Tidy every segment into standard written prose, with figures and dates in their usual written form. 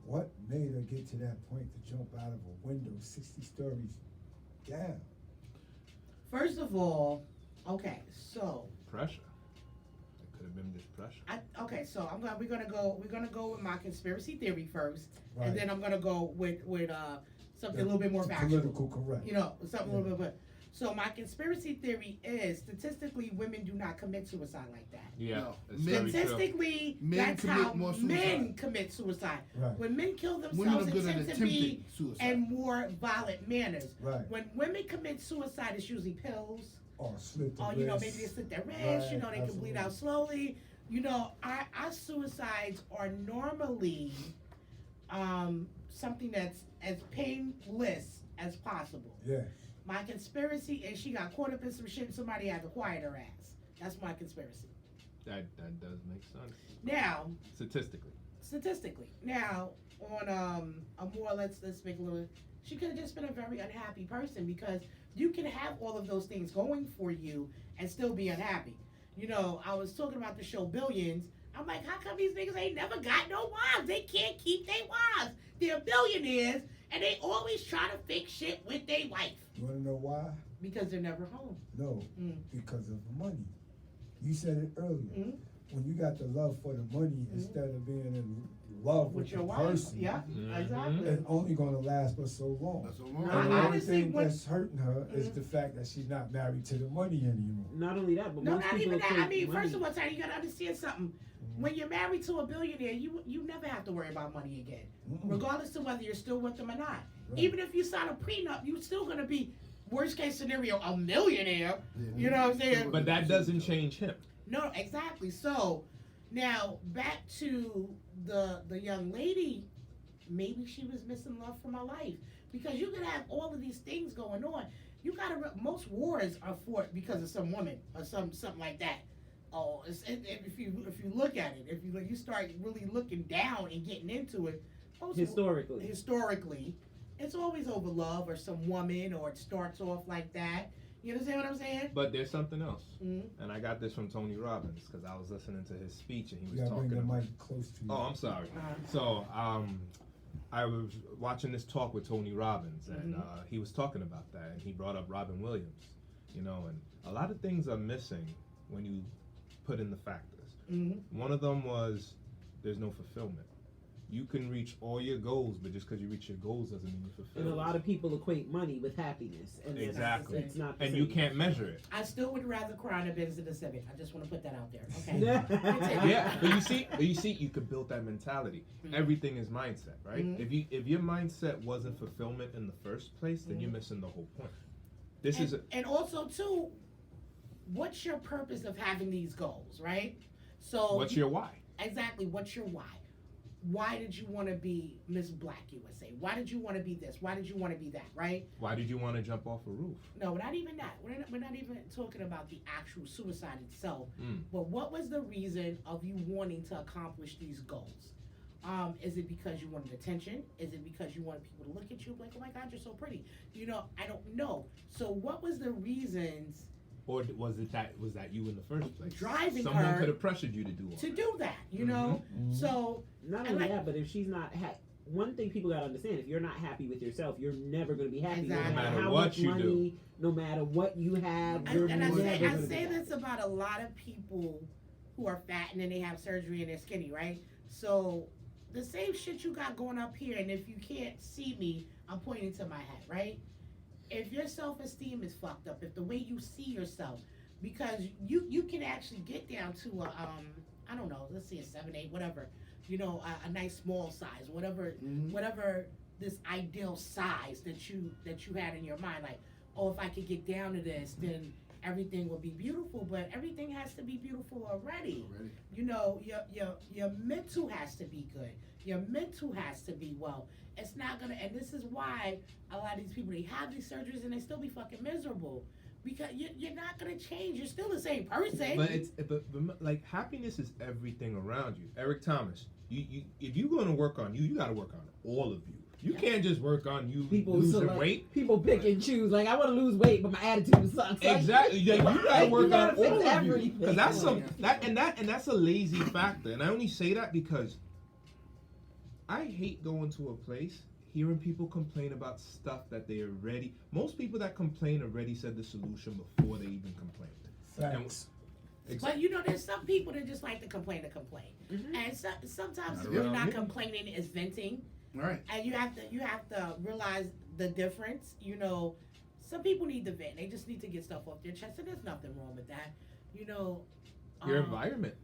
What made her get to that point to jump out of a window 60 stories down? First of all, okay, so Pressure. It could have been just pressure. we're gonna go with my conspiracy theory first, Right. and then I'm gonna go with something a little bit more factual. Political correct. You know, something a little bit. So my conspiracy theory is statistically women do not commit suicide like that. Yeah. No. It's very true. Statistically, Men that's commit how more men suicide. commit suicide. Right. When men kill Women themselves, are it good at tends to be attempting suicide. in more violent manners. Right. When women commit suicide, it's usually pills. Or slit the Or, wrist. you know, maybe they slit their wrist, you know, they can bleed absolutely. out slowly. You know, our suicides are normally something that's as painless as possible. Yeah. My conspiracy is she got caught up in some shit and somebody had to quiet her ass. That's my conspiracy. That does make sense. Now, Statistically. now on a more let's make a little. She could have just been a very unhappy person because you can have all of those things going for you and still be unhappy. You know, I was talking about the show Billions. I'm like, how come these niggas ain't never got no wives? They can't keep their wives. They're billionaires and they always try to fix shit with their wife You want to know why? because they're never home. No, Mm. because of the money. You said it earlier. Mm. When you got the love for the money instead of being in love with With your the wife. person, Yeah, Mhm. exactly. it's only going to last but so long. That's all And right. the only honestly, thing when- that's hurting her is the fact that she's not married to the money anymore. Not only that, but No, most not people even that. I equate mean, money. first of all, Tiny, you gotta understand something. When you're married to a billionaire, you never have to worry about money again, Mm-mm. regardless of whether you're still with them or not. Right. Even if you sign a prenup, you're still gonna be, worst case scenario, a millionaire. You know what I'm saying? But that doesn't change him. No, exactly. So now back to the young lady. Maybe she was missing love from her life because you can have all of these things going on. You gotta. Most wars are fought because of some woman or something like that. Oh, if you look at it, if you start really looking down and getting into it, historically, it's always over love or some woman, or it starts off like that. You understand what I'm saying? But there's something else. Mm-hmm. And I got this from Tony Robbins because I was listening to his speech and he You was got to bring talking the about. mic close to you. Oh, I'm sorry. So, I was watching this talk with Tony Robbins, and he was talking about that, and he brought up Robin Williams, you know, and a lot of things are missing when you put in the factors. Mm-hmm. One of them was there's no fulfillment. You can reach all your goals, but just because you reach your goals doesn't mean you're fulfilled. And a lot of people equate money with happiness, and Exactly. it's not. The And same. you can't measure it. I still would rather cry in a Benz than a Civic. I just want to put that out there. Okay. Yeah, but you see, you could build that mentality. Everything is mindset, right? Mhm. If your mindset wasn't fulfillment in the first place, then you're missing the whole point. This is And also too, what's your purpose of having these goals, right? So what's your why? exactly what's your why? Why did you want to be Miss Black USA? Why did you want to be this? Why did you want to be that? Right? Why did you want to jump off a roof? No, not even that. We're not even talking about the actual suicide itself. Mm. But what was the reason of you wanting to accomplish these goals? Is it because you wanted attention? Is it because you wanted people to look at you like, oh my God, you're so pretty? You know, I don't know. So what was the reasons Or was that you in the first place? Driving Someone her could have pressured you to do all to that. do that? You know? So Not and only like- that, but if she's not one thing people gotta understand: if you're not happy with yourself, you're never gonna be happy. Exactly. No No matter matter how what much you money, do. no matter what you have, I, you're and I never say, gonna I be say happy. this about a lot of people who are fat and then they have surgery and they're skinny, right? So the same shit you got going up here, and if you can't see me, I'm pointing to my head, right? If your self-esteem is fucked up, if the way you see yourself, because you can actually get down to a I don't know, let's say a 7, 8, whatever, you know, a nice small size, whatever this ideal size that you had in your mind, like, oh, if I could get down to this, then everything will be beautiful. But everything has to be beautiful already. You know, your mental has to be good. Your mental has to be well. It's not gonna, and this is why a lot of these people, they have these surgeries and they still be fucking miserable. Because you're not gonna change. You're still the same person. But like happiness is everything around you. Eric Thomas, you if you're going to work on you, you got to work on all of you. You can't just work on you losing weight. People pick and choose. Like, I want to lose weight, but my attitude sucks. Like, Exactly. Yeah, you gotta work on fix all of you. everything. Because that's that's a lazy factor. And I only say that because I hate going to a place, hearing people complain about stuff that they already. Most people that complain already said the solution before they even complained. Facts. But you know, there's some people that just like to complain to complain, and sometimes Not you're around not me. complaining is venting, Right. and you have to realize the difference. You know, some people need to vent; they just need to get stuff off their chest, and there's nothing wrong with that. You know, Your environment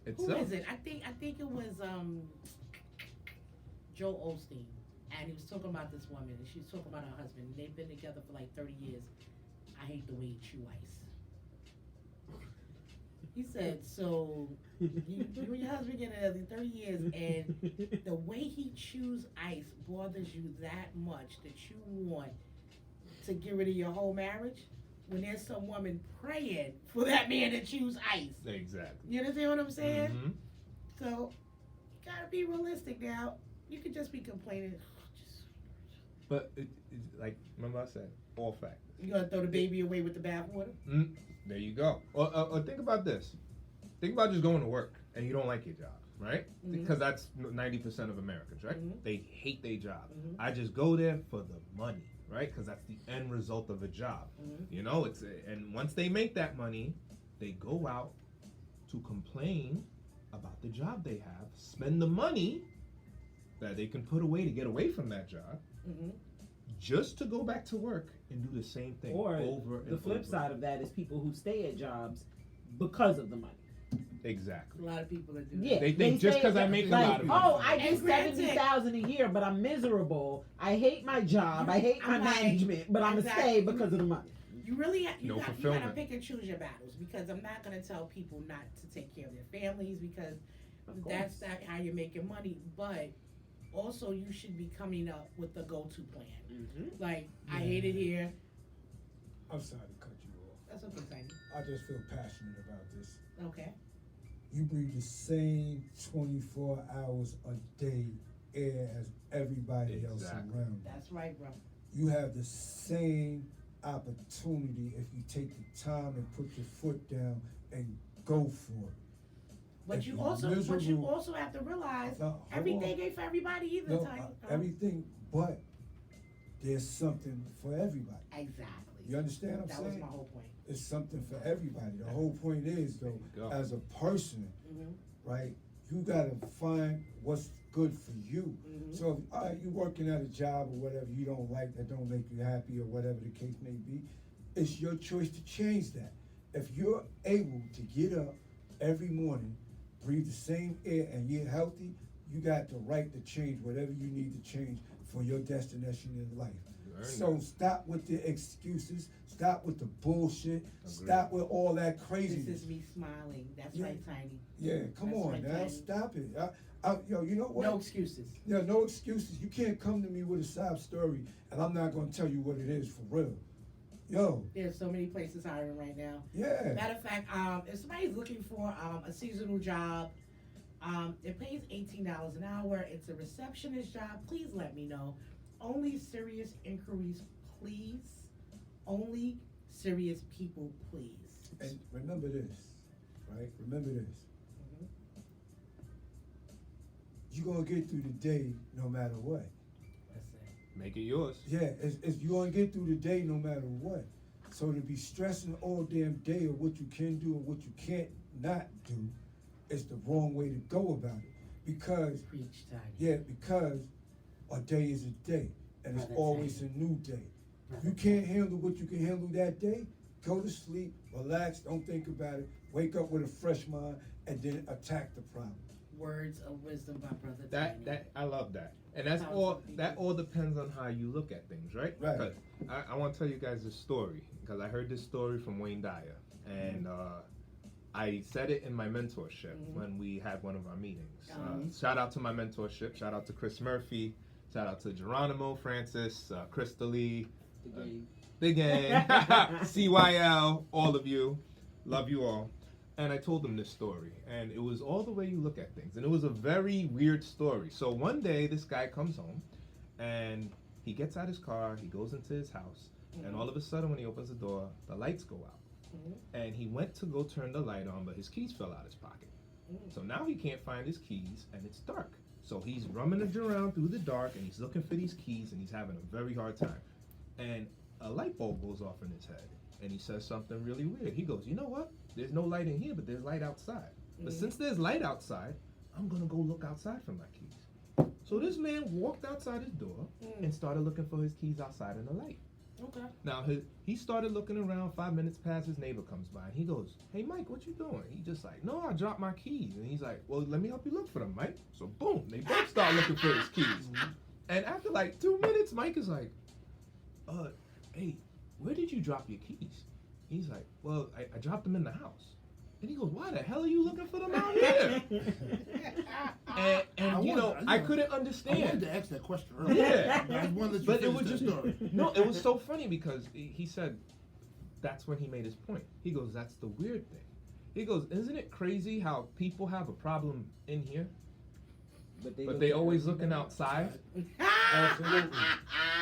itself. Who is it? I think it was Joe Osteen, and he was talking about this woman, and she was talking about her husband. They've been together for like 30 years. I hate the way you chew ice. He said, so you and your husband get together 30 years, and the way he chews ice bothers you that much that you want to get rid of your whole marriage, when there's some woman praying for that man to choose ice. Exactly. You understand what I'm saying? Mhm. So, you gotta be realistic now. You could just be complaining. But like, remember I said, all factors. You gonna throw the baby away with the bathwater? There you go. Or think about this. Think about just going to work and you don't like your job, right? Mhm. Because that's 90% of Americans, right? Mhm. They hate their job. Mhm. I just go there for the money, right? Because that's the end result of a job. Mhm. You know, and once they make that money, they go out to complain about the job they have, spend the money that they can put away to get away from that job, Mm-hmm. just to go back to work and do the same thing Or over and the flip over. side of that is people who stay at jobs because of the money. Exactly. A lot of people that do that. Yeah, They think just say 'cause I that, make a like, lot of oh, money. I get And granted- 70,000 a year, but I'm miserable. I hate my job. I hate my I'm like, management, but I'm gonna exactly. stay because of the money. You really you No gotta fulfillment. pick and choose your battles, because I'm not gonna tell people not to take care of their families, because Of that's course. not how you're making money. But also, you should be coming up with a go-to plan. Mm-hmm. Like, I hate it here. I'm sorry to cut you off. That's okay, Tiny. I just feel passionate about this. Okay. You breathe the same 24 hours a day air as everybody else Exactly. around you. That's right, bro. You have the same opportunity if you take the time and put your foot down and go for it. But If you you're also miserable- have to realize No, hold everything on. ain't for everybody either, No, Tiny. everything, but there's something for everybody. Exactly. You understand what I'm That was saying? my whole point. It's something for everybody. The whole point is, though, There you go. as a person, Mm-hmm. right, you gotta find what's good for you. Mhm. So, if, all right, you're working at a job or whatever you don't like, that don't make you happy or whatever the case may be, it's your choice to change that. If you're able to get up every morning, breathe the same air, and you're healthy, you got the right to change whatever you need to change for your destination in life. You earned So it. stop with the excuses, stop with the bullshit, Agreed. stop with all that This craziness. is me smiling. That's Yeah. right, Tiny. Yeah, come That's on right, now, Tiny. stop it. Yo, you know what? No excuses. Yeah, no excuses. You can't come to me with a sob story, and I'm not gonna tell you what it is for real. Yo, There's so many places hiring right now. yeah. Matter of fact, if somebody's looking for a seasonal job, it pays $18 an hour. It's a receptionist job. Please let me know. Only serious inquiries, please. Only serious people, please. And remember this, right? Remember this. Mhm. You're gonna get through the day no matter what. That's it. Make it yours. Yeah, it's you're gonna get through the day no matter what. So to be stressing all damn day of what you can do and what you can't not do is the wrong way to go about it. Because Preach, Tiny. yeah, because a day is a day, and it's Brother always Tiny. a new day. Brother You can't handle what you can handle that day. Go to sleep, relax, don't think about it. Wake up with a fresh mind, and then attack the problem. Words of wisdom by Brother That Tiny. I love that, and that's Powerful all. people. That all depends on how you look at things, right? Right. 'Cause I want to tell you guys this story because I heard this story from Wayne Dyer, and I said it in my mentorship Mhm. when we had one of our meetings. Uh-huh. Shout out to my mentorship. Shout out to Chris Murphy. Shout out to Geronimo, Francis, Krista Lee, The game. the gang, CYL, all of you. Love you all. And I told them this story, and it was all the way you look at things, and it was a very weird story. So one day, this guy comes home, and he gets out his car, he goes into his house, and Mhm. all of a sudden, when he opens the door, the lights go out. Mhm. And he went to go turn the light on, but his keys fell out his pocket. Mm. So now he can't find his keys, and it's dark. So he's rummaging around through the dark and he's looking for these keys and he's having a very hard time. And a light bulb goes off in his head and he says something really weird. He goes, you know what? There's no light in here, but there's light outside. But since there's light outside, I'm gonna go look outside for my keys. So this man walked outside his door and started looking for his keys outside in the light. Okay. Now he started looking around. 5 minutes past, his neighbor comes by and he goes, "Hey Mike, what you doing?" He just like, "No, I dropped my keys." And he's like, "Well, let me help you look for them, Mike." So boom, they both start looking for his keys. And after like 2 minutes, Mike is like, "Hey, where did you drop your keys?" He's like, "Well, I dropped them in the house." And he goes, "Why the hell are you looking for them out here?" and you know, I couldn't understand. I wanted to ask that question earlier. Yeah. I wanted to But it finish was that just story. no. It was so funny because he said that's when he made his point. He goes, "That's the weird thing." He goes, "Isn't it crazy how people have a problem in here, but they always looking outside? Absolutely.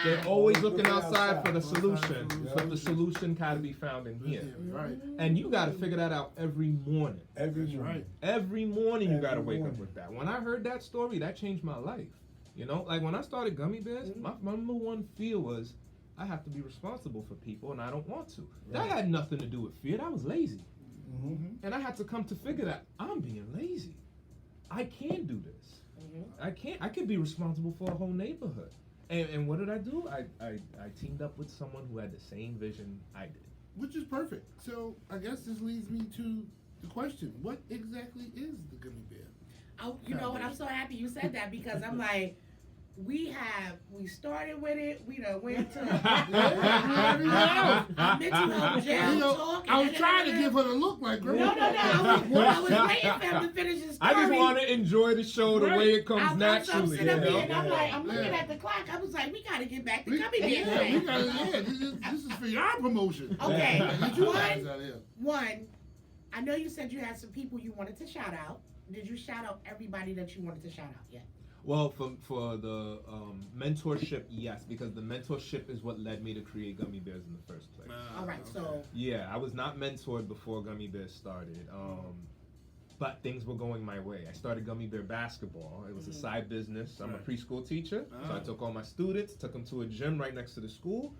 They're always looking Looking outside for the outside. solution, Yeah. but the solution got to be found in here. Right. And you got to figure that out every morning. Every That's morning. right. Every morning you Every got to wake up morning. with that. When I heard that story, that changed my life. You know, like when I started Gummy Bears, my number one fear was I have to be responsible for people and I don't want to. That Right. had nothing to do with fear. That was lazy. Mm-hmm. And I had to come to figure that I'm being lazy. I can do this. I could be responsible for a whole neighborhood. And what did I do? I teamed up with someone who had the same vision I did. Which is perfect. So I guess this leads me to the question: what exactly is the gummy bear? Oh, you know what? I'm so happy you said that because I'm like, we started with it. We done went to mental health jail You know, talk. I was trying to give her the look like, girl. No. I was waiting for him to finish his story. I just want to enjoy the show the way it comes I'm naturally. sitting up You here know? and I'm like, I'm looking Yeah. at the clock. I was like, we gotta get back to We- Gummy Bear. yeah, we gotta, this is for your promotion. Okay, Get you guys out here. One, I know you said you had some people you wanted to shout out. Did you shout out everybody that you wanted to shout out yet? Well, for the mentorship, yes, because the mentorship is what led me to create Gummy Bears in the first place. All right, so Yeah, I was not mentored before Gummy Bears started, but things were going my way. I started Gummy Bear basketball. It was a side business. I'm a Right. preschool teacher, so I took all my students, took them to a gym right next to the school.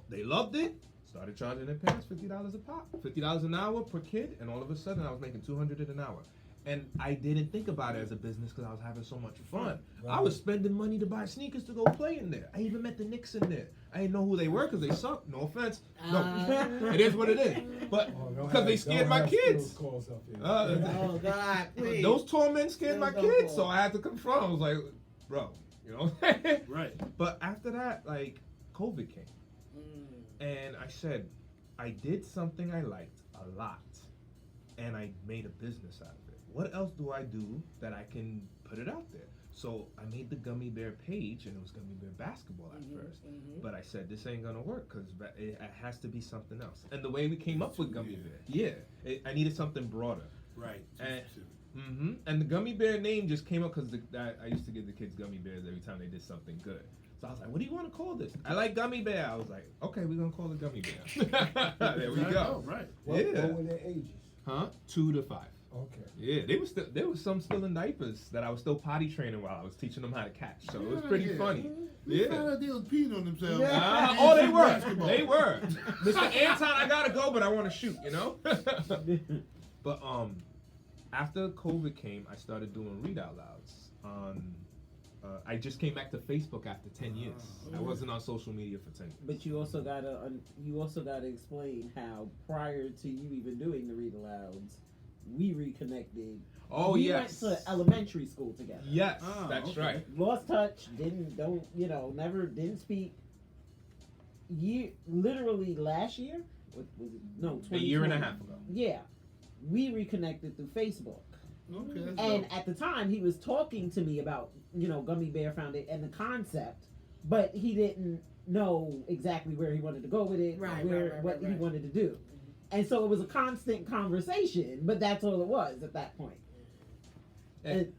They loved it. Started charging their parents $50 a pop, $50 an hour per kid, and all of a sudden I was making $200 an hour. And I didn't think about it as a business because I was having so much fun. I was spending money to buy sneakers to go play in there. I even met the Knicks in there. I didn't know who they were because they suck. No offense. No, it is what it is. But because they scared my kids. oh God, please. Those tall men scared my Those kids, don't so I had to confront. I was like, bro, you know. Right. But after that, like, COVID came, and I said, I did something I liked a lot, and I made a business out of it. What else do I do that I can put it out there? So I made the Gummy Bear page, and it was Gummy Bear basketball at first. But I said, this ain't gonna work because it has to be something else. And the way we came up with Gummy Bear, I needed something broader. Right. And the Gummy Bear name just came up because I used to give the kids Gummy Bears every time they did something good. So I was like, what do you want to call this? I like Gummy Bear. I was like, okay, we're going to call it Gummy Bear. There we go. Right. What Yeah. were their ages? Huh? 2 to 5. Okay. Yeah, there was some still in diapers that I was still potty training while I was teaching them how to catch. So it was Yeah, pretty yeah. funny. They Yeah. found out they was peeing on themselves. Oh, they were. Basketball. They were. Mr. Anton, I gotta go, but I want to shoot. You know. But after COVID came, I started doing read out louds. I just came back to Facebook after 10 years. I wasn't on social media for 10 years. But you also gotta explain how prior to you even doing the read alouds, we reconnected. Oh we yes. went to elementary school together. Yes, Oh, that's okay. right. Lost touch. Didn't speak. Literally last year. What was it? No, A year and a 2020. half ago. Yeah, we reconnected through Facebook. Okay. That's And dope. at the time, he was talking to me about, Gummy Bear Foundation and the concept, but he didn't know exactly where he wanted to go with it, Right, what he right. wanted to do. And so it was a constant conversation, but that's all it was at that point. And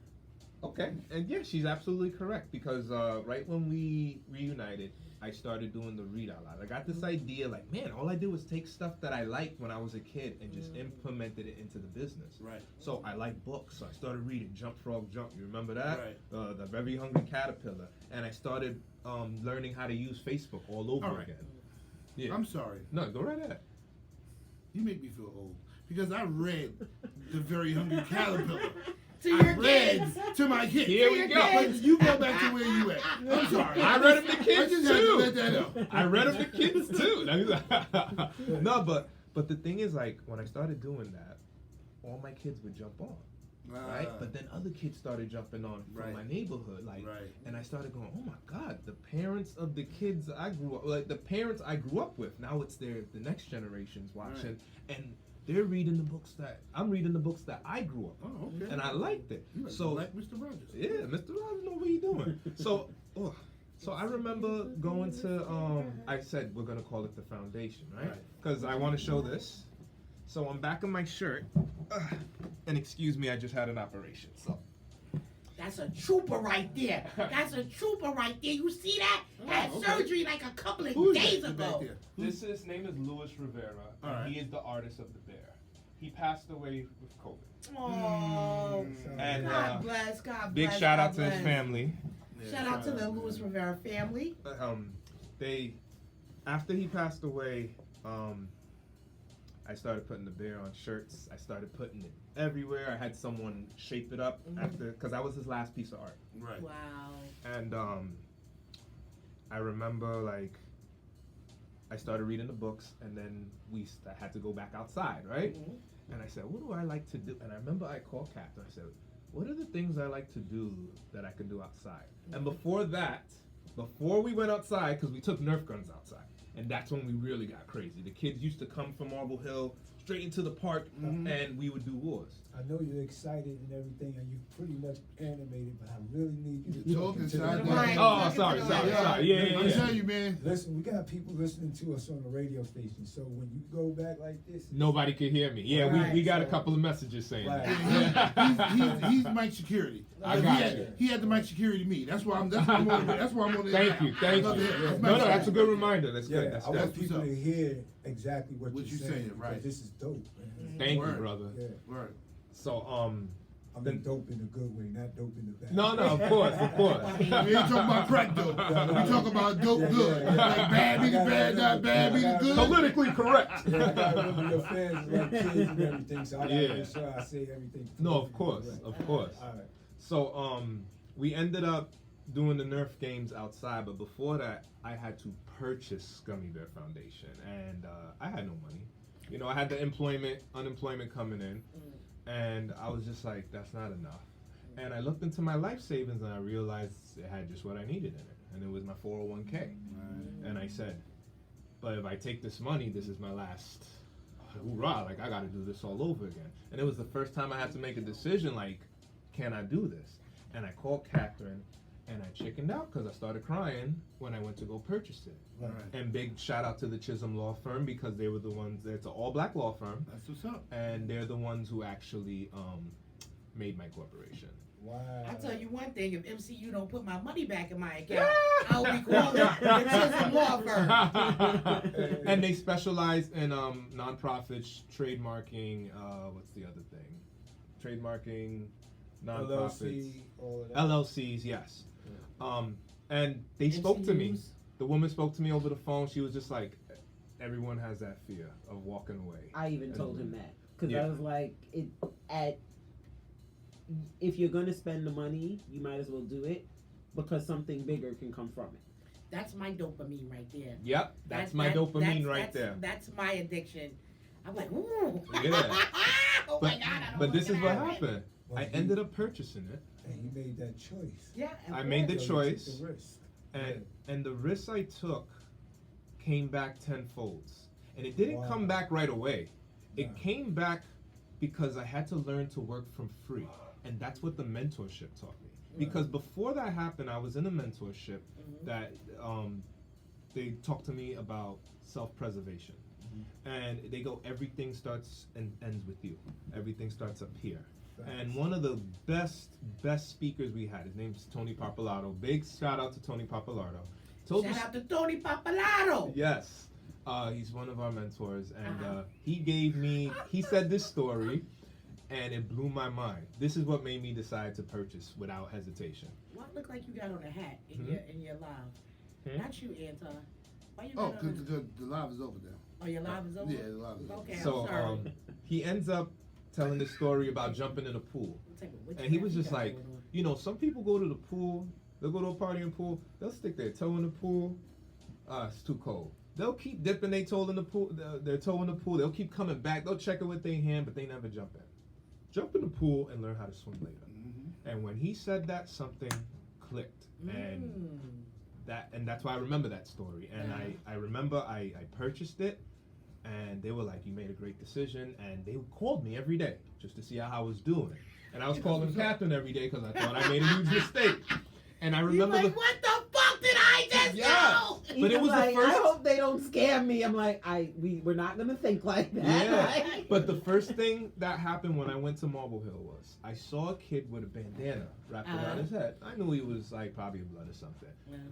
Okay, and yeah, she's absolutely correct because right when we reunited, I started doing the read out loud. I got this idea, like, man, all I did was take stuff that I liked when I was a kid and just implemented it into the business. Right. So I like books, so I started reading Jump Frog Jump. You remember that? Right. The Very Hungry Caterpillar, and I started learning how to use Facebook all over All right. again. Yeah. I'm sorry. No, go right ahead. You make me feel old because I read The Very Hungry Caterpillar. To your read kids. to my kids. Here we your go. kids. But you go back to where you at. I'm sorry. I read them to I kids just had to too. let that out. I read them to kids too. No, but the thing is, like, when I started doing that, all my kids would jump on, right? But then other kids started jumping on from Right. my neighborhood, like, Right. and I started going, oh my God, the parents of the kids I grew up, like the parents I grew up with, now it's the next generation's watching, and they're reading the books that I'm reading the books that I grew up on, Oh, okay. and I liked it. You like So Black Mr. Rogers. yeah, Mr. Rogers know what he's doing. So I remember going to I said we're gonna call it the foundation, right? Right. Because I want to show this. So on back of my shirt, and excuse me, I just had an operation. So That's a trooper right there. That's a trooper right there. You see that? Had okay. surgery like a couple of Who is days that back ago. there? his name is Louis Rivera, All and right. he is the artist of the bear. He passed away with COVID. Oh, And God bless. God bless. big shout out God to his bless. family. Shout out to the Louis Rivera family. They after he passed away, I started putting the bear on shirts. I started putting it everywhere. I had someone shape it up after, because that was his last piece of art. Right. Wow. And I remember, like, I started reading the books, and then I had to go back outside, right? And I said, what do I like to do? And I remember I called Captain. I said, what are the things I like to do that I can do outside? And before we went outside, because we took Nerf guns outside, and that's when we really got crazy. The kids used to come from Marble Hill straight into the park, and we would do wars. I know you're excited and everything, and you're pretty much animated, but I really need you to You're talk talking into the side mic. Right. Oh, sorry. Yeah. I tell you, man. Listen, we got people listening to us on the radio station, so when you go back like this, Nobody could hear me. Yeah, Right. we got a couple of messages saying Right. that. He's mic security. I got you. He had the mic security me. That's why I'm on. That's why I'm on. Thank you. Love to hear it. No, that's a good reminder. That's yeah, good. That's I good. want people to hear exactly what What you're you saying, right. because this is dope, man. Thank you, Word. brother. Yeah, Right. So, I mean dope in a good way, not dope in the bad. no, of course. We ain't talking about crack dope. We talking about dope good. Yeah. Like bad means bad, not bad means good. Politically correct. Yeah, I got remember your fans like kids and everything, so I gotta Yeah. make sure I say everything. No, of course, correct. of course. All right. So, we ended up doing the Nerf games outside, but before that, I had to purchase Gummy Bear Foundation, and I had no money. You know, I had the unemployment coming in, and I was just like, that's not enough. And I looked into my life savings, and I realized it had just what I needed in it, and it was my 401k. And I said, but if I take this money, this is my last hoorah, like I gotta do this all over again. And it was the first time I had to make a decision, like, can I do this? And I called Catherine, and I chickened out because I started crying when I went to go purchase it. Right. And big shout out to the Chisholm Law Firm, because they were the ones, it's an all black law firm, That's what's up. and they're the ones who actually made my corporation. Wow. I tell you one thing, if MCU don't put my money back in my account, I'll be calling the Chisholm Law Firm. And they specialize in nonprofits, trademarking, what's the other thing? Trademarking, nonprofits. LLC, all of that. LLCs, yes. And they spoke to me. MCUs. The woman spoke to me over the phone. She was just like, everyone has that fear of walking away. I even told him that because Yeah. I was like, if you're gonna spend the money, you might as well do it because something bigger can come from it. That's my dopamine right there. Yep, that's my dopamine right there. That's my addiction. I'm like, ooh. Yeah. Oh my God, I don't But know this is what's what gonna happen. happened. Well, I he- ended up purchasing it, And he made that choice. Yeah. I made the So you took choice. the risk. and the risks I took came back tenfold. And it didn't Wow. come back right away. It Wow. came back because I had to learn to work from free. And that's what the mentorship taught me. Because before that happened, I was in a mentorship that they talked to me about self-preservation. And they go, everything starts and ends with you. Everything starts up here. And one of the best speakers we had, his name's Tony Papalato. Big shout out to Tony Papalato. Shout out to Tony Papalato. Yes. He's one of our mentors, and he said this story, and it blew my mind. This is what made me decide to purchase without hesitation. What look like you got on a hat in your live? Not you, Anton. Why you Oh, got because on the live is over there. Oh, your live is over? Yeah, the live is over. Okay, So I'm sorry. he ends up telling this story about jumping in a pool, and he was just like, you know, some people go to the pool, they'll go to a party in the pool, they'll stick their toe in the pool. It's too cold. They'll keep dipping their toe in the pool. They'll keep coming back. They'll check it with their hand, but they never jump in. Jump in the pool and learn how to swim later. Mm-hmm. And when he said that, something clicked, and that's why I remember that story. And I remember I purchased it, and they were like, "You made a great decision." And they called me every day just to see how I was doing. And I was calling Catherine every day because I thought I made a huge mistake. And I remember you like, what the fuck did I just do? But it was like, the first. I hope they don't scam me. I'm like, we're not gonna think like that. Yeah. Like, But the first thing that happened when I went to Marble Hill was I saw a kid with a bandana wrapped around his head. I knew he was like probably blood or something.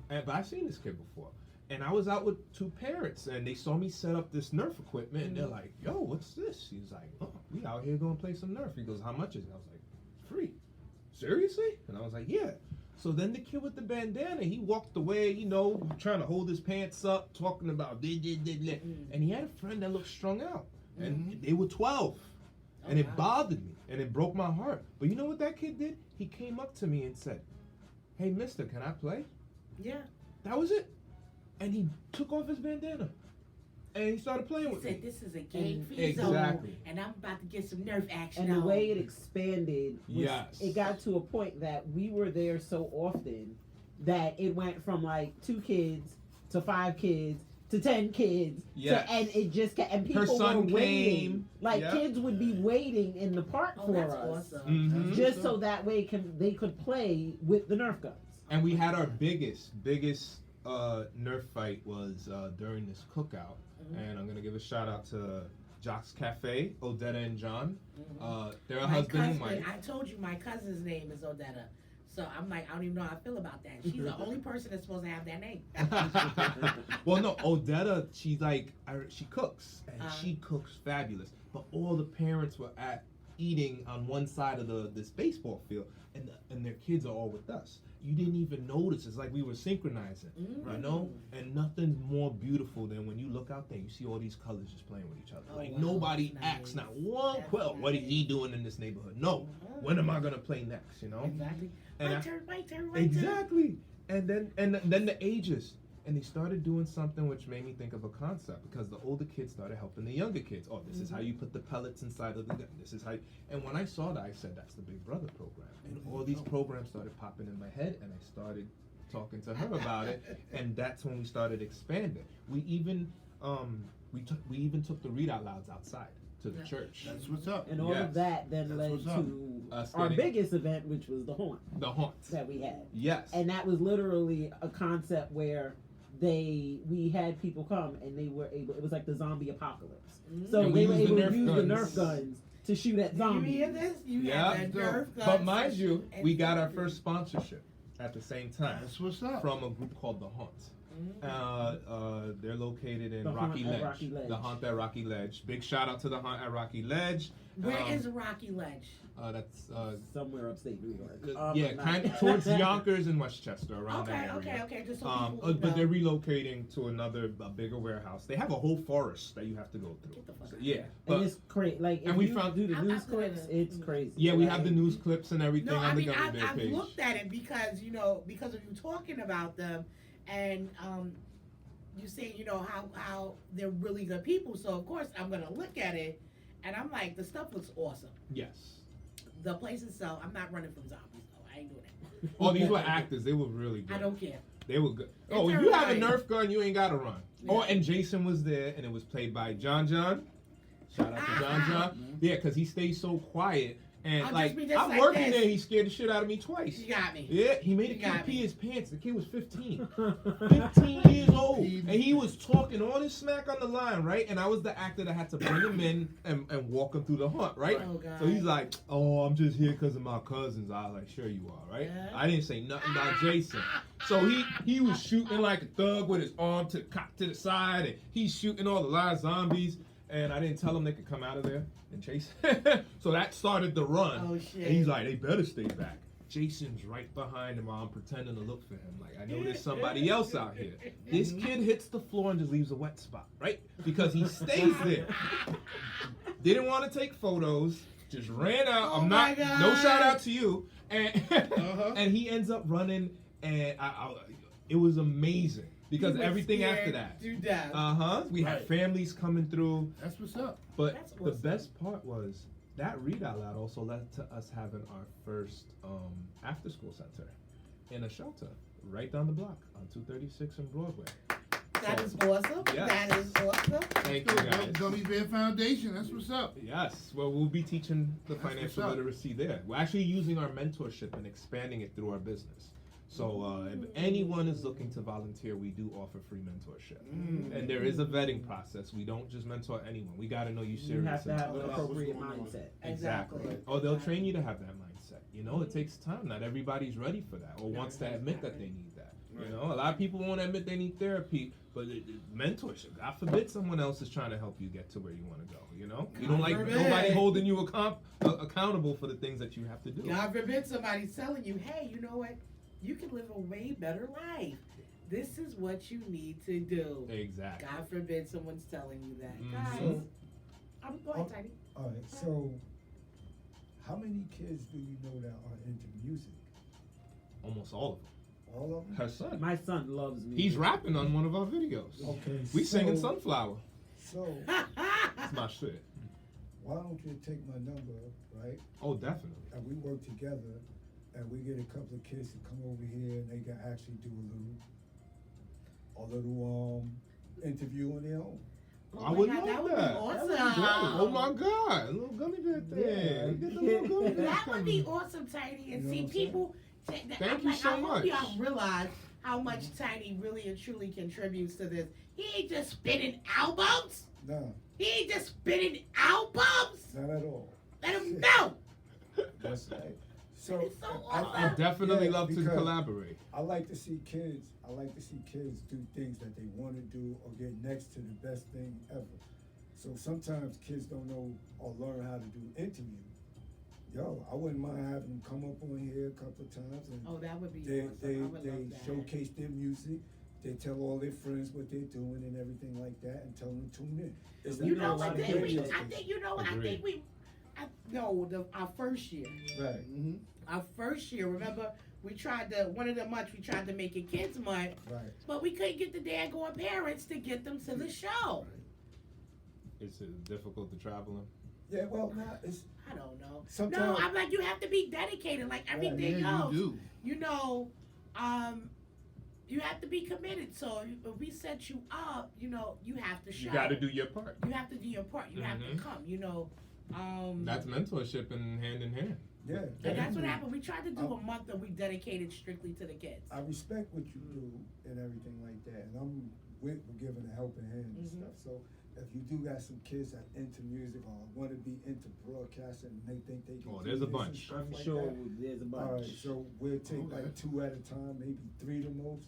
But I've seen this kid before. And I was out with two parents, and they saw me set up this Nerf equipment, and they're like, "Yo, what's this?" He's like, "Oh, we out here gonna play some Nerf." He goes, "How much is it?" I was like, "Free." Seriously? And I was like, "Yeah." So then the kid with the bandana, he walked away, you know, trying to hold his pants up, talking about and he had a friend that looked strung out, and they were 12, and it bothered me, and it broke my heart. But you know what that kid did? He came up to me and said, "Hey, mister, can I play?" Yeah. That was it. And he took off his bandana, and he started playing with He said, me. "This is a game-free zone, Exactly. and I'm about to get some Nerf action and the on." way it expanded, was, Yes. it got to a point that we were there so often that it went from like 2 kids to 5 kids to 10 kids. Yes. And it just and people Her son were waiting. came. Like Yep. kids would be waiting in the park Oh, for that's us, awesome. Mhm. just so that way they could play with the Nerf guns. And we had our biggest Nerf fight was during this cookout. And I'm gonna give a shout out to Jock's Cafe, Odetta and John. They're a My husband and cousin, wife. I told you my cousin's name is Odetta. So I'm like, I don't even know how I feel about that. She's the only person that's supposed to have that name. Well, no, Odetta, she's like, she cooks, and she cooks fabulous. But all the parents were eating on one side of this baseball field, and their kids are all with us. You didn't even notice. It's like we were synchronizing, you know? And nothing's more beautiful than when you look out there, you see all these colors just playing with each other. Oh, Like wow, nobody that's acts, nice. not one That's quill. What is nice. he doing in this neighborhood? No. When am I gonna play next? You know? Exactly. And My turn, my turn, my turn. Exactly. And then the ages. And they started doing something which made me think of a concept, because the older kids started helping the younger kids. Oh, this is how you put the pellets inside of the gun. This is how and when I saw that, I said, that's the Big Brother program. And all these programs started popping in my head, and I started talking to her about it, and that's when we started expanding. We even we even took the read out louds outside to the church. That's what's up. And all Yes. of that then That's led what's up. to Us our getting- biggest event, which was the haunt The haunts. that we had. Yes. And that was literally a concept where we had people come and they were able, it was like the zombie apocalypse. So And we they were used able the to Nerf use the guns. Nerf guns to shoot at You zombies. hear this? You Yeah. have that Nerf gun. But mind you, we got our first sponsorship at the same time That's what's up. from a group called The Haunt. They're located in The Rocky Haunt at Ledge. Rocky Ledge. The Haunt at Rocky Ledge. Big shout out to The Haunt at Rocky Ledge. Where is Rocky Ledge? That's Somewhere upstate New York. yeah, but kind not- of towards Yonkers and Westchester, around that Okay, area. okay. Just so people But know. they're relocating to a bigger warehouse. They have a whole forest that you have to go through. Get the fuck So, out. yeah, and but it's crazy. Like, if and we you found- do the I'm news not gonna- clips, it's crazy. yeah, we Like, have the news clips and everything No, on I the mean, Gummy Bear I've page. looked at it because because of you talking about them, and you say how they're really good people. So of course I'm gonna look at it, and I'm like, the stuff looks awesome. Yes. The place itself, I'm not running from zombies though. I ain't doing that. Oh, these were actors. They were really good. I don't care. They were good. They're Oh, if you have a terrifying. Nerf gun, you ain't gotta run. Yeah. Oh, and Jason was there, and it was played by John. Shout out to John. Yeah, because he stays so quiet, And I'll like just be just I'm like working this. there, he scared the shit out of me twice. You got me. Yeah, he made a You kid got pee me. his pants. The kid was 15. 15 years old. And he was talking all this smack on the line, right? And I was the actor that had to bring him in and walk him through the hunt, right? Oh, God. So he's like, oh, I'm just here because of my cousins. I was like, sure you are, right? Yeah. I didn't say nothing about Jason. So he was shooting like a thug with his arm to cock to the side, and he's shooting all the live zombies. And I didn't tell them they could come out of there and chase. So that started the run. Oh, shit. And he's like, they better stay back. Jason's right behind him while I'm pretending to look for him. Like, I know there's somebody else out here. This kid hits the floor and just leaves a wet spot, right? Because he stays there. Didn't want to take photos. Just ran out. Oh I'm my not. God. No shout out to you. And Uh-huh. and he ends up running, and it was amazing because You were everything scared after that. to death. We had Right. families coming through, That's what's up. but That's the awesome. best part was that read out loud also led to us having our first after school center in a shelter right down the block on 236 and Broadway. That So- is awesome. Yes. That is awesome. Thank you guys. Gummy Bear Foundation. That's what's up. Yes, well, we'll be teaching the That's financial what's up. literacy there. We're actually using our mentorship and expanding it through our business. So if anyone is looking to volunteer, we do offer free mentorship. And there is a vetting process. We don't just mentor anyone. We got to know you You serious. have to and have tough. the That's what's appropriate going on. mindset. Exactly. Exactly. Oh, they'll train you to have that mindset. You know, it takes time. Not everybody's ready for that or wants to admit that they need that. You know, a lot of people won't admit they need therapy, but mentorship. God forbid someone else is trying to help you get to where you want to go. You know, you don't like God nobody forbid. holding you accountable for the things that you have to do. God forbid somebody's telling you, hey, you know what? You can live a way better life. This is what you need to do. Exactly. God forbid someone's telling you that. Mhm. Guys, So- I'm going, Tiny. All right, so how many kids do you know that are into music? Almost all of them. All of them? Her son. My son loves me. He's rapping on one of our videos. Okay, We singing so- Sunflower. So That's my shit. why don't you take my number, right? Oh, definitely. And we work together, and we get a couple of kids to come over here, and they can actually do a little interview on their own. Oh I my would God, love that would that. be That awesome. would be great. Oh my God, a little gummy bear thing. Yeah. Get the little gummy bear That would be coming. awesome, Tiny. And You know see, what I'm people. Thank I'm you like, so I hope much. y'all realize how much Tiny really and truly contributes to this. He ain't just spinning albums. No, He ain't just spinning albums. not at all. Let him know. That's right. So, It's so I awesome. definitely Yeah, love to because- collaborate. I like to see kids. I like to see kids do things that they want to do or get next to the best thing ever. So sometimes kids don't know or learn how to do interviews. Yo, I wouldn't mind having them come up on here a couple of times and Oh, that would be they awesome. they I would they love that. showcase their music. They tell all their friends what they're doing and everything like that, and tell them to tune in. It's You like know a lot what? of Did we? radio I stations. think you know what? I Agreed. think we. Our first year. Right. Mm-hmm. Our first year. Remember, we tried to one of the months we tried to make it kids month, Right. but we couldn't get the daggone parents to get them to the show. Is it difficult to travel in? Yeah. Well, now it's I don't know. sometimes. No, I'm like you have to be dedicated, like everything Yeah, else. you do. You know, you have to be committed. So if we set you up, you know, you have to show. You got to do your part. You have to do your part. You have to Mhm. come. You know. That's mentorship and hand in hand. Yeah. And that's what definitely. happened. We tried to do a month that we dedicated strictly to the kids. I respect what you do and everything like that, and I'm with giving a helping hand and Mhm. stuff. So if you do got some kids that into music or want to be into broadcasting and they think they can, Oh, do there's a this and bunch. stuff I'm like sure that, there's a all bunch. right, so we'll take Okay. like 2 at a time, maybe 3 the most.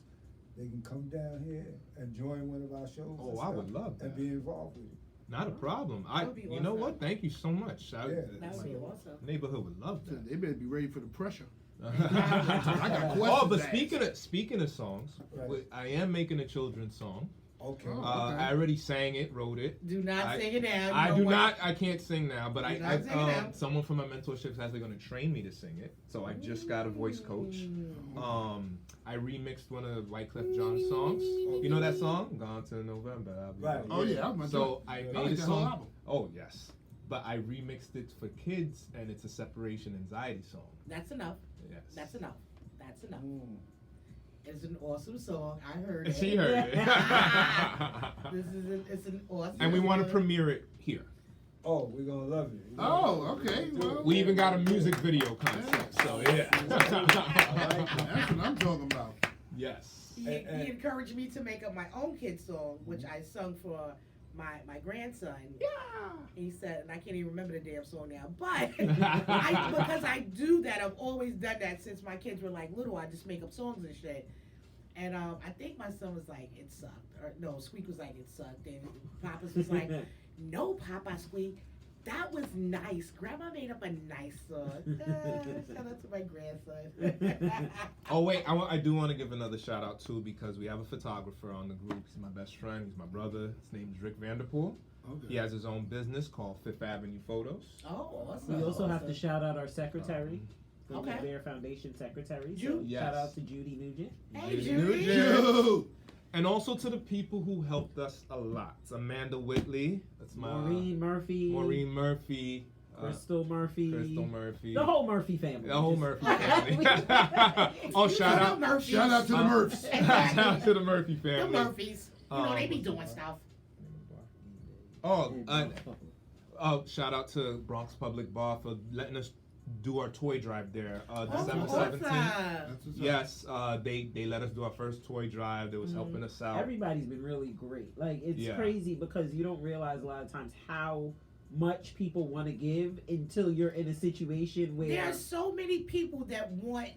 They can come down here and join one of our shows. Oh, and I would stuff love that. and be involved with it. Not a problem. That would be You know awesome. what? Thank you so much. Yeah. That would be So- awesome. Neighborhood would love So that. they better be ready for the pressure. oh, questions but asked. speaking of songs, Right. I am making a children's song. Okay. Oh. Okay. I already sang it, wrote it. Do not I- sing it now. You I know do what? not. I can't sing now, but Do not sing it now. someone from my mentorship is actually going to train me to sing it. So I just got a voice coach. I remixed one of Wyclef Jean's songs. You know that song? Gone to November. I'll be Right. back. Oh yeah, I was about to- So I Yeah. made I like a that whole song. album. Oh yes, but I remixed it for kids, and it's a separation anxiety song. That's enough. Yes. That's enough. That's enough. Mm. It's an awesome song. I heard it. She heard it. It's an awesome. And we want to song. premiere it here. Oh, we're gonna love it. Oh, okay. Well, We even got a music video concept. So yeah. I like that. That's what I'm talking about. Yes. He encouraged me to make up my own kid song, which I sung for my grandson. Yeah. He said, and I can't even remember the damn song now, but because I do that, I've always done that since my kids were like little. I just make up songs and shit. And I think my son was like, it sucked. Or no, Squeak was like, it sucked. And Papa's was like, no, Papa Squeak, that was nice. Grandma made up a nice song. Shout out to my grandson. Oh wait, I do want to give another shout out too because we have a photographer on the group. He's my best friend. He's my brother. His name's Rick Vanderpool. Okay. He has his own business called Fifth Avenue Photos. Oh, awesome. We also have to shout out our secretary, the Okay. GUMMYBEAR Foundation secretary. So Ju- Yes. shout out to Judy Nugent. Hey, Judy Judy. Nugent. And also to the people who helped us a lot. Amanda Whitley. That's my Maureen Murphy. Maureen Murphy. Crystal Murphy. Crystal Murphy. The whole Murphy family. The whole Just- Murphy family. Oh, shout out. Murphys. Shout out to the Murphs. Shout out to the Murphy The family. Murphys. You know, they be doing stuff. Oh, shout out to Bronx Public Bar for letting us do our toy drive there. December awesome. 17th. That's what's up. Yes, they let us do our first toy drive. They was helping us out. Everybody's been really great. Like, it's Yeah. crazy because you don't realize a lot of times how much people want to give until you're in a situation where There's so many people that want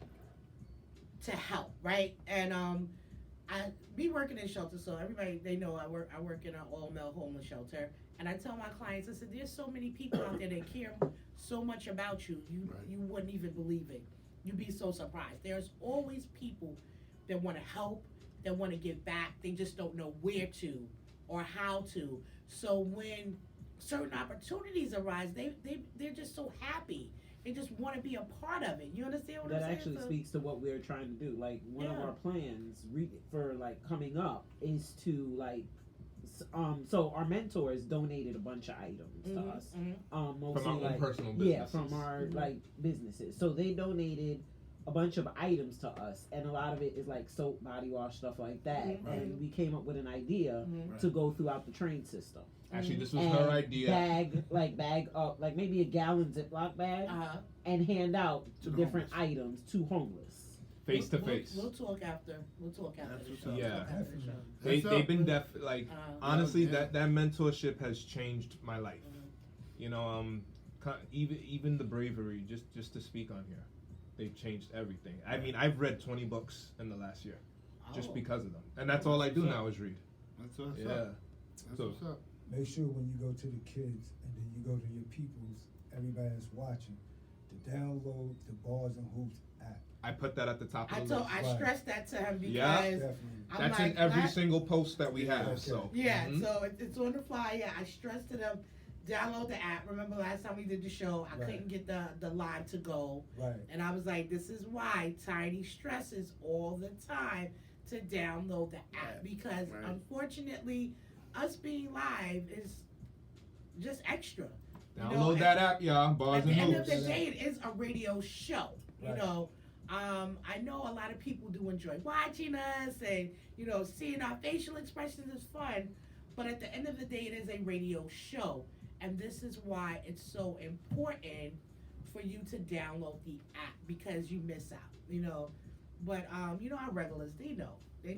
to help, right? And I be working in shelter, so everybody they know I work in an all male homeless shelter, and I tell my clients, I said, there's so many people out there that care so much about you, Right. you wouldn't even believe it. You'd be so surprised. There's always people that want to help, that want to give back. They just don't know where to or how to. So when certain opportunities arise, they're just so happy. They just want to be a part of it. You understand what that I'm saying? actually So- speaks to what we're trying to do. Like, one of Yeah. our plans for like coming up is to like so our mentors donated a bunch of items to Mhm, us, mhm. mostly From our own like personal yeah, businesses. from our Mhm. like businesses. So they donated a bunch of items to us, and a lot of it is like soap, body wash, stuff like that. Mhm. And we came up with an idea Mhm. to go throughout the train system. Actually, this was And her idea. bag up like maybe a gallon Ziploc bag, and hand out To the different homeless. items to homeless. Face to We'll- face. We'll talk after. We'll talk after That's the what's show. up. We'll Yeah. talk after the show. They've That's been up. like Uh, honestly Yeah. that mentorship has changed my life. Mhm. You know, even the bravery just to speak on here, they've changed everything. I mean, I've read 20 books in the last year just Oh. because of them, and that's all I do now is read. That's what's Yeah. up. That's So- what's up. Make sure when you go to the kids and then you go to your peoples, everybody that's watching, to download the Bars and Hoops app. I put that at the top I of the told, list. I Right. stressed that to him because Yeah. Definitely. I'm That's like, in every last- single post that we have. Okay. So Yeah, mhm. so it's on the fly. Yeah, I stressed to them, download the app. Remember last time we did the show, I Right. couldn't get the live to go, Right. and I was like, this is why Tiny stresses all the time to download the app Right. because Right. unfortunately, us being live is just extra. You know, Download that app, y'all. Bars At the and end of hoops. the day, it is a radio show. You Right. know, I know a lot of people do enjoy watching us, and you know, seeing our facial expressions is fun. But at the end of the day, it is a radio show, and this is why it's so important for you to download the app because you miss out. You know, but you know, our regulars, they know. They're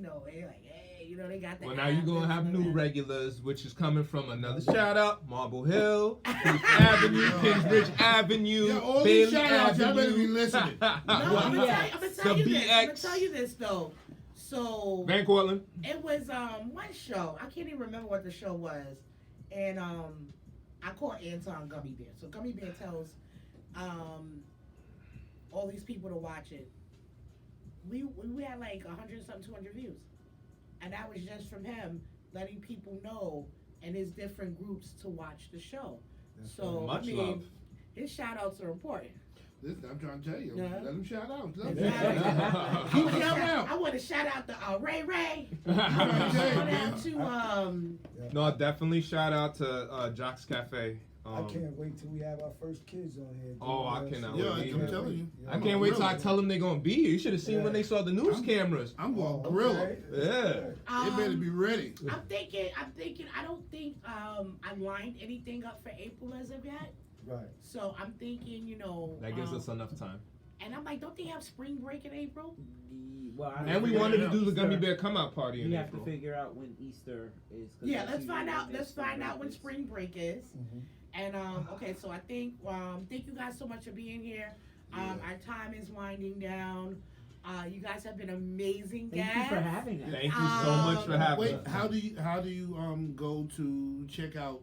like, hey, you know, they got that. Well, now you're gonna have new regulars. regulars, which is coming from another shout out: Marble Hill, Fifth Avenue, Kingsbridge Avenue, Yeah, all Bailey these shout outs, y'all better be Avenue. listening. No, I'm gonna Yeah. tell The you this. I'm gonna BX. tell you this though. So Van Cortlandt. it was one show. I can't even remember what the show was, and I called Anton Gummy Bear. So Gummy Bear tells all these people to watch it. We had like 100 something, 200 views, and that was just from him letting people know and his different groups to watch the show. That's So Much I mean, love. his shout outs are important. Listen, I'm trying to tell you. Yeah. Let them shout out. Let 'em Yeah. shout out. Keep shouting out. I want to shout out to Ray Ray. Yeah. Shout out to No, definitely shout out to Jock's Cafe I can't wait till we have our first kids on here. Oh, I cannot Yeah, wait. I'm telling you. I can't wait till I tell them they're gonna be here. You should have seen Yeah. when they saw the news cameras. I'm going to grill them. Yeah. They better be ready. I'm thinking, I don't think I lined anything up for April as of yet. Right. So I'm thinking, you know. That gives us enough time. And I'm like, don't they have spring break in April? Well, And we wanted to do the Gummy Bear come out party in We have April. to figure out when Easter is. 'Cause Yeah, that's let's find usually out. when Let's spring find out break when is. spring break is. Mm-hmm. And okay, so I think thank you guys so much for being here. Our time is winding down. You guys have been amazing guests. Thank you for having us. Thank you so much for having Wait, us. how do you go to check out?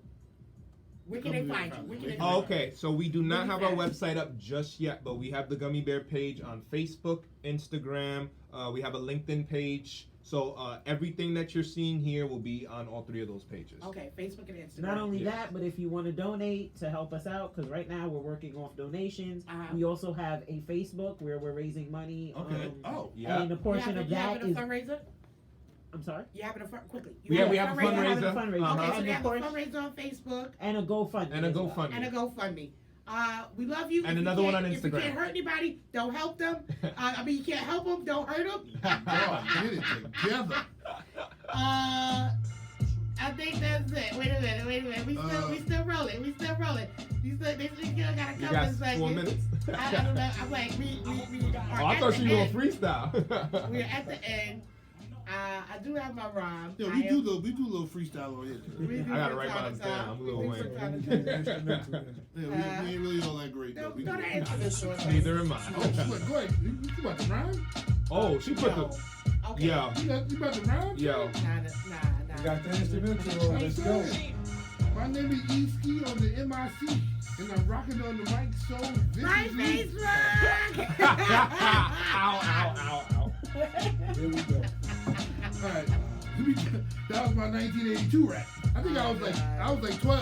Where can they find you? Where can they find Oh, you? okay, so we do not have our Gummy website up just yet, but we have the Gummy Bear page on Facebook, Instagram. We have a LinkedIn page. So everything that you're seeing here will be on all three of those pages. Okay, Facebook and Instagram. Not only Yes. that, but if you want to donate to help us out, because right now we're working off donations. We also have a Facebook where we're raising money. Okay. And a You portion of that having is. a fundraiser? I'm sorry. You having a quickly? We have a We're having a fundraiser. fundraiser. Uh-huh. Okay, so And they of have a course- fundraiser on Facebook and a GoFundMe. And a as well. GoFundMe. and a GoFundMe. We love you. And If you another one can't- on If you Instagram. can't hurt anybody, don't help them. I mean, you can't help them, don't hurt them. God, get it together. I think that's it. Wait a minute. We still rolling. We still got a couple You got of seconds. 4 minutes? I don't know. I'm like, we are Oh, I at thought the you were going end. freestyle. We're at the end. I do have my rhyme. Yeah, we do a little freestyle on here. We do I gotta from write time mine to down. time. I'm a little We do Wayne. from time to Yeah, time. instrumental, yeah. Yeah, we ain't really all that great. Don't But we go do. to answer this one. Neither am I. Oh, shit, go ahead. You about to rhyme? Oh, she put No. the. Okay. Yo. You about to rhyme? Yo. Nah. We got the instrumental on. Let's go. My name is E-Ski on the MIC, and I'm rocking on the mic so My viciously. Facebook. Ow. Here we go. All right. That was my 1982 rap. I think I was like 12.